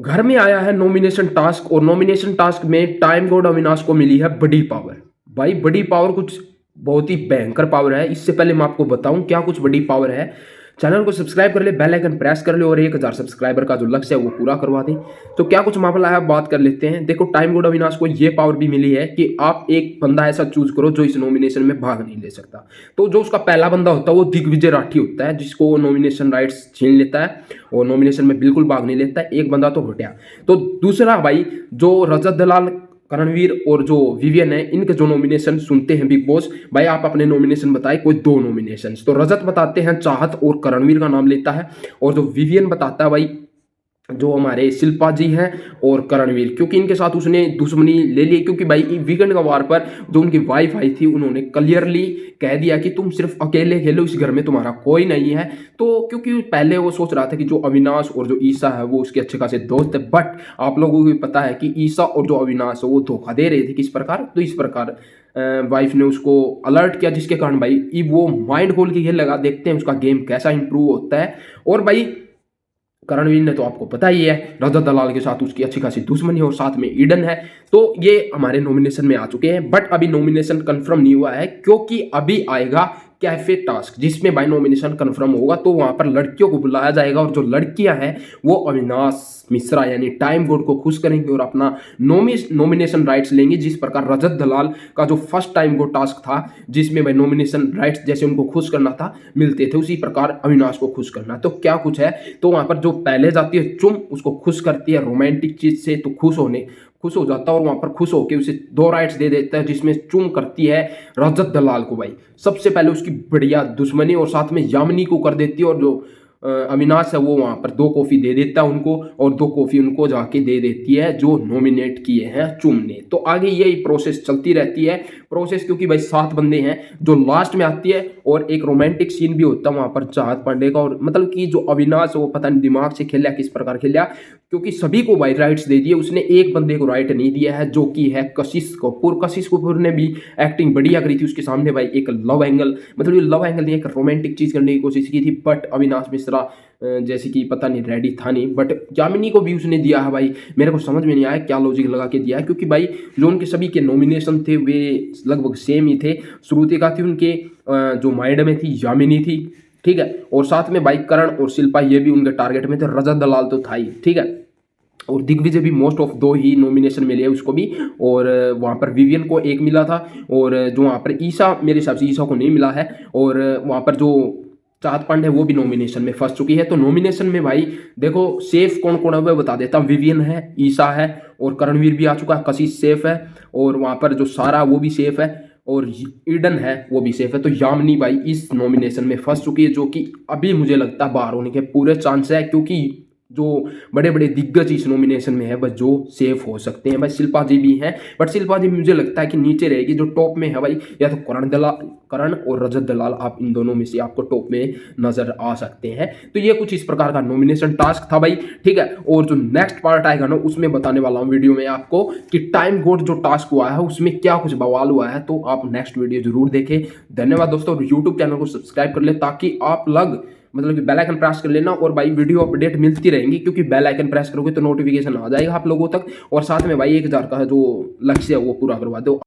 घर में आया है नॉमिनेशन टास्क और नॉमिनेशन टास्क में टाइम गॉड अविनाश को मिली है बड़ी पावर। भाई बड़ी पावर कुछ बहुत ही भयंकर पावर है। इससे पहले मैं आपको बताऊं क्या कुछ बड़ी पावर है। चैनल को सब्सक्राइब कर ले, बेल आइकन प्रेस कर ले और 1000 सब्सक्राइबर का जो लक्ष्य है वो पूरा करवा दें। तो क्या कुछ मामला है बात कर लेते हैं। देखो टाइम गॉड अविनाश को ये पावर भी मिली है कि आप एक बंदा ऐसा चूज करो जो इस नॉमिनेशन में भाग नहीं ले सकता। तो जो उसका पहला बंदा होता है वो दिग्विजय राठी होता है, जिसको वो नॉमिनेशन राइट्स छीन लेता है और नॉमिनेशन में बिल्कुल भाग नहीं लेता है। एक बंदा तो हटिया। तो दूसरा भाई जो रजत दलाल, करणवीर और जो विवियन है, इनके जो नॉमिनेशन सुनते हैं बिग बॉस, भाई आप अपने नॉमिनेशन बताए कोई दो नॉमिनेशन। तो रजत बताते हैं चाहत और करणवीर का नाम लेता है, और जो विवियन बताता है भाई जो हमारे शिल्पा जी हैं और करणवीर, क्योंकि इनके साथ उसने दुश्मनी ले ली। क्योंकि भाई वीकेंड का वार पर जो उनकी वाइफ आई थी उन्होंने क्लियरली कह दिया कि तुम सिर्फ अकेले खेलो, इस घर में तुम्हारा कोई नहीं है। तो क्योंकि पहले वो सोच रहा था कि जो अविनाश और जो ईसा है वो उसके अच्छे खासे दोस्त है, बट आप लोगों को भी पता है कि ईसा और जो अविनाश है वो धोखा दे रहे थे। किस प्रकार? तो इस प्रकार वाइफ ने उसको अलर्ट किया, जिसके कारण भाई वो माइंड खोल के खेल लगा। देखते हैं उसका गेम कैसा इंप्रूव होता है। और भाई करणवीर ने तो आपको पता ही है, रजत दलाल के साथ उसकी अच्छी खासी दुश्मनी है और साथ में ईडन है। तो ये हमारे नॉमिनेशन में आ चुके हैं, बट अभी नॉमिनेशन कंफर्म नहीं हुआ है क्योंकि अभी आएगा कैफे टास्क, जिसमें भाई नॉमिनेशन कंफर्म होगा। तो वहां पर लड़कियों को बुलाया जाएगा और जो लड़कियां हैं वो अविनाश मिश्रा यानी टाइम गॉड को खुश करेंगे और अपना नॉमिनेशन राइट्स लेंगे। जिस प्रकार रजत दलाल का जो फर्स्ट टाइम गॉड टास्क था, जिसमें भाई नॉमिनेशन राइट्स जैसे उनको खुश करना था मिलते थे, उसी प्रकार अविनाश को खुश करना। तो क्या कुछ है, तो वहां पर जो पहले जाती है चुम, उसको खुश करती है रोमांटिक चीज से, तो खुश हो जाता है और वहां पर खुश होकर उसे 2 राइट्स दे देता है, जिसमें चुम करती है रजत दलाल को। भाई सबसे पहले उसकी बढ़िया दुश्मनी और साथ में यामिनी को कर देती है, और जो अविनाश है वो वहां पर 2 कॉफी दे देता है उनको, और 2 कॉफी उनको जाके दे देती है जो नॉमिनेट किए हैं चुम ने। तो आगे यही प्रोसेस चलती रहती है क्योंकि भाई 7 बंदे हैं। जो लास्ट में आती है और एक रोमांटिक सीन भी होता है वहां पर चाहत पांडे का, और मतलब कि जो अविनाश वो पता नहीं दिमाग से खेला किस प्रकार खेला, क्योंकि सभी को भाई राइट्स दे दिए, उसने एक बंदे को राइट नहीं दिया है जो कि है कशिश कपूर। कशिश कपूर ने भी एक्टिंग बढ़िया करी थी, उसके सामने भाई एक लव एंगल, मतलब ये लव एंगल नहीं, एक रोमांटिक चीज करने की कोशिश की थी, बट अविनाश मिश्रा जैसे कि पता नहीं रेडी था नहीं। बट यामिनी को भी उसने दिया है भाई, मेरे को समझ में नहीं आया क्या लॉजिक लगा के दिया है, क्योंकि भाई जो उनके सभी के नॉमिनेशन थे वे लगभग सेम ही थे। श्रुतिका थी उनके जो माइंड में थी, यामिनी थी, ठीक है, और साथ में भाई करण और शिल्पा ये भी उनके टारगेट में थे, रजत दलाल तो था ही, ठीक है, और दिग्विजय भी मोस्ट ऑफ 2 ही नॉमिनेशन मिले उसको भी, और वहाँ पर विवियन को 1 मिला था, और जो वहाँ पर ईसा, मेरे हिसाब से ईसा को नहीं मिला है, और वहाँ पर जो चाहत पांडे वो भी नॉमिनेशन में फंस चुकी है। तो नॉमिनेशन में भाई देखो सेफ कौन कौन है वो बता देता हूँ। विवियन है, ईसा है, और करणवीर भी आ चुका है, कशिश सेफ है, और वहाँ पर जो सारा वो भी सेफ है, और ईडन है वो भी सेफ है। तो यामिनी भाई इस नॉमिनेशन में फंस चुकी है, जो कि अभी मुझे लगता है बाहर होने के पूरे चांस है, क्योंकि जो बड़े बड़े दिग्गज इस नॉमिनेशन में है बस जो सेफ हो सकते हैं भाई शिल्पा जी भी हैं, बट शिल्पा जी मुझे लगता है कि नीचे रहेगी। जो टॉप में है भाई या तो करण और रजत दलाल, आप इन दोनों में से आपको टॉप में नजर आ सकते हैं। तो ये कुछ इस प्रकार का नॉमिनेशन टास्क था भाई, ठीक है। और जो नेक्स्ट पार्ट आएगा ना उसमें बताने वाला हूँ वीडियो में आपको कि टाइम गॉड जो टास्क हुआ है उसमें क्या कुछ बवाल हुआ है। तो आप नेक्स्ट वीडियो जरूर देखें। धन्यवाद दोस्तों, और यूट्यूब चैनल को सब्सक्राइब कर ले ताकि आप मतलब कि बेल आइकन प्रेस कर लेना, और भाई वीडियो अपडेट मिलती रहेंगी, क्योंकि बेल आइकन प्रेस करोगे तो नोटिफिकेशन आ जाएगा आप लोगों तक, और साथ में भाई 1000 का जो लक्ष्य है वो पूरा करवा दो।